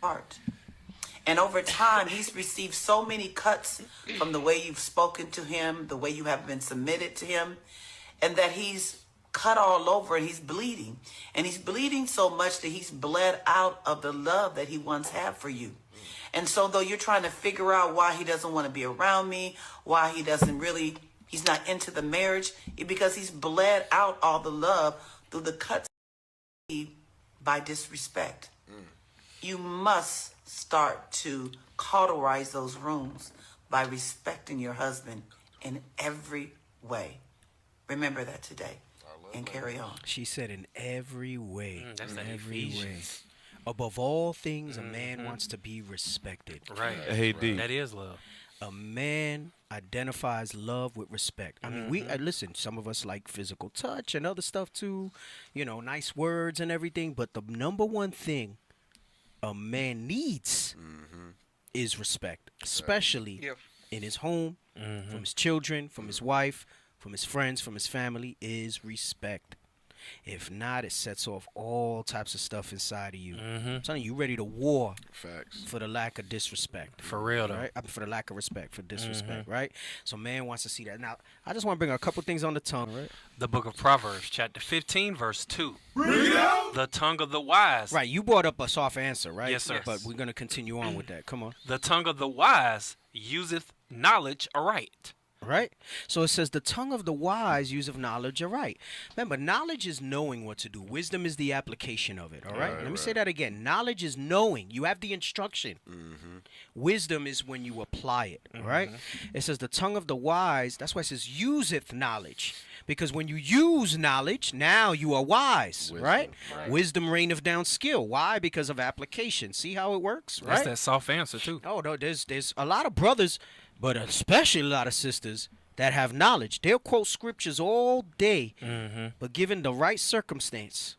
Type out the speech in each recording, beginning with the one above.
heart. And over time, he's received so many cuts from the way you've spoken to him, the way you have been submitted to him, and that he's cut all over and he's bleeding. And he's bleeding so much that he's bled out of the love that he once had for you. And so though you're trying to figure out why he doesn't want to be around me, why he's not into the marriage, because he's bled out all the love through the cuts by disrespect. You must start to cauterize those wounds by respecting your husband in every way. Remember that today and carry on. She said in every way. That's in that every way. Ephesians. Above all things, a man wants to be respected. Right. Hey, D. That is love. A man identifies love with respect. I mean, listen, some of us like physical touch and other stuff too, nice words and everything. But the number one thing a man needs is respect, especially in his home, from his children, from his wife, from his friends, from his family, is respect. If not, it sets off all types of stuff inside of you. I'm telling you, you're ready to war. Facts. For the lack of disrespect. For real, though. Right? For the lack of respect, for disrespect, right? So man wants to see that. Now, I just want to bring a couple things on the tongue, right? The book of Proverbs, chapter 15, verse 2. Bring it out. The tongue of the wise. Right, you brought up a soft answer, right? Yes, sir. But we're going to continue on with that. Come on. The tongue of the wise useth knowledge aright. Right? So it says the tongue of the wise use of knowledge aright. Remember, knowledge is knowing what to do. Wisdom is the application of it. All right? Let me say that again. Knowledge is knowing. You have the instruction. Wisdom is when you apply it. All right? It says the tongue of the wise, that's why it says useth knowledge. Because when you use knowledge, now you are wise. Right? Wisdom reigneth down skill. Why? Because of application. See how it works? Right? That's that soft answer, too. Oh, no, there's a lot of brothers, but especially a lot of sisters that have knowledge. They'll quote scriptures all day, but given the right circumstance,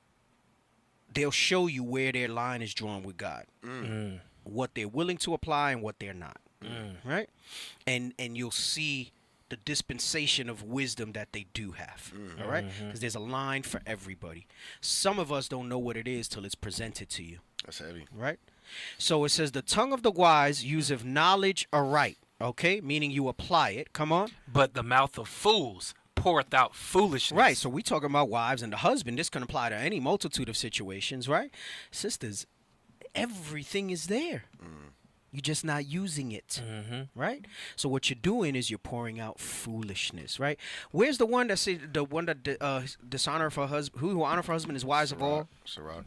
they'll show you where their line is drawn with God, what they're willing to apply and what they're not, right? And you'll see the dispensation of wisdom that they do have, all right? Because there's a line for everybody. Some of us don't know what it is till it's presented to you. That's heavy. Right? So it says the tongue of the wise useth knowledge aright. Okay, meaning you apply it. Come on. But the mouth of fools poureth out foolishness. Right, so we talking about wives and the husband. This can apply to any multitude of situations, right? Sisters, everything is there. You're just not using it, right? So what you're doing is you're pouring out foolishness, right? Where's the one that say the one that dishonor for husband, who honor for husband is wise of all? Sirach.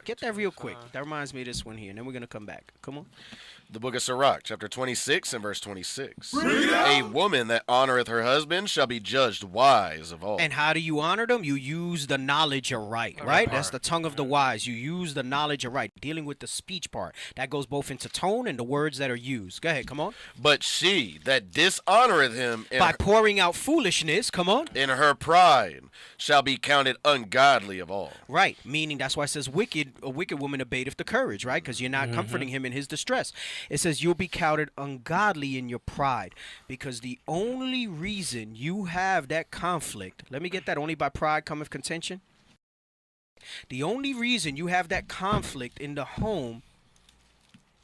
Get that real quick. That reminds me of this one here, and then we're gonna come back. Come on. The book of Sirach, chapter 26 and verse 26. A woman that honoreth her husband shall be judged wise of all. And how do you honor them? You use the knowledge aright, right? That's the tongue of the wise. You use the knowledge aright, dealing with the speech part. That goes both into tone and the words that are used. Go ahead, come on. But she that dishonoreth him by pouring out foolishness, come on, in her pride shall be counted ungodly of all. Right, meaning that's why it says a wicked woman abateth the courage, right? Because you're not comforting him in his distress. It says you'll be counted ungodly in your pride, because the only reason you have that conflict, let me get that, only by pride cometh contention. The only reason you have that conflict in the home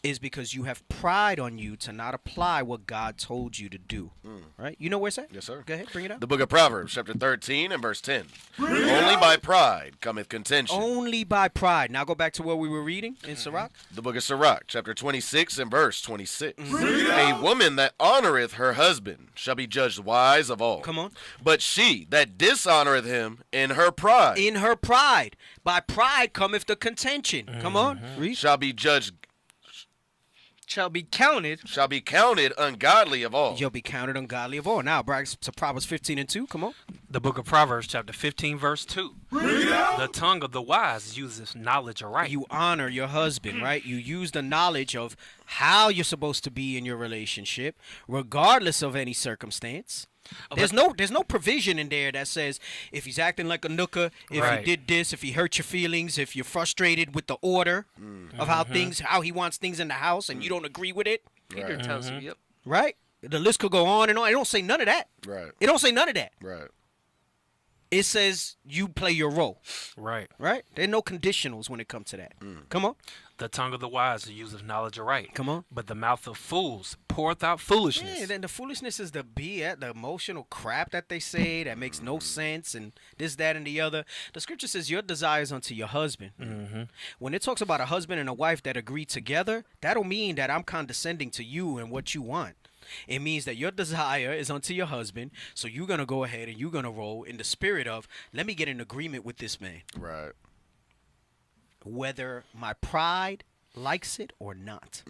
is because you have pride on you to not apply what God told you to do. Right? You know where it's at? Yes, sir. Go ahead, bring it up. The book of Proverbs, chapter 13 and verse 10. Only by pride cometh contention. Only by pride. Now go back to what we were reading in Sirach. The book of Sirach, chapter 26 and verse 26. A woman that honoreth her husband shall be judged wise of all. Come on. But she that dishonoreth him in her pride. In her pride. By pride cometh the contention. Come on. Read. Shall be judged. Shall be counted ungodly of all. You'll be counted ungodly of all. Now, Brags to Proverbs 15 and 2. Come on. The book of Proverbs, chapter 15, verse 2. The tongue of the wise uses knowledge aright. You honor your husband, right? You use the knowledge of how you're supposed to be in your relationship, regardless of any circumstance. There's no provision in there that says if he's acting like a nooker, if he did this, if he hurt your feelings, if you're frustrated with the order of how he wants things in the house and you don't agree with it. Peter tells you, yep. Right? The list could go on and on. It don't say none of that. Right. It don't say none of that. Right. It says you play your role, Right. right? There are no conditionals when it comes to that. Come on. The tongue of the wise useth knowledge aright. Come on. But the mouth of fools poureth out foolishness. Yeah, then the foolishness is the BS, the emotional crap that they say that makes no sense and this, that, and the other. The scripture says your desires unto your husband. When it talks about a husband and a wife that agree together, that'll mean that I'm condescending to you and what you want. It means that your desire is unto your husband, so you're going to go ahead and you're going to roll in the spirit of, let me get in agreement with this man. Right. Whether my pride likes it or not.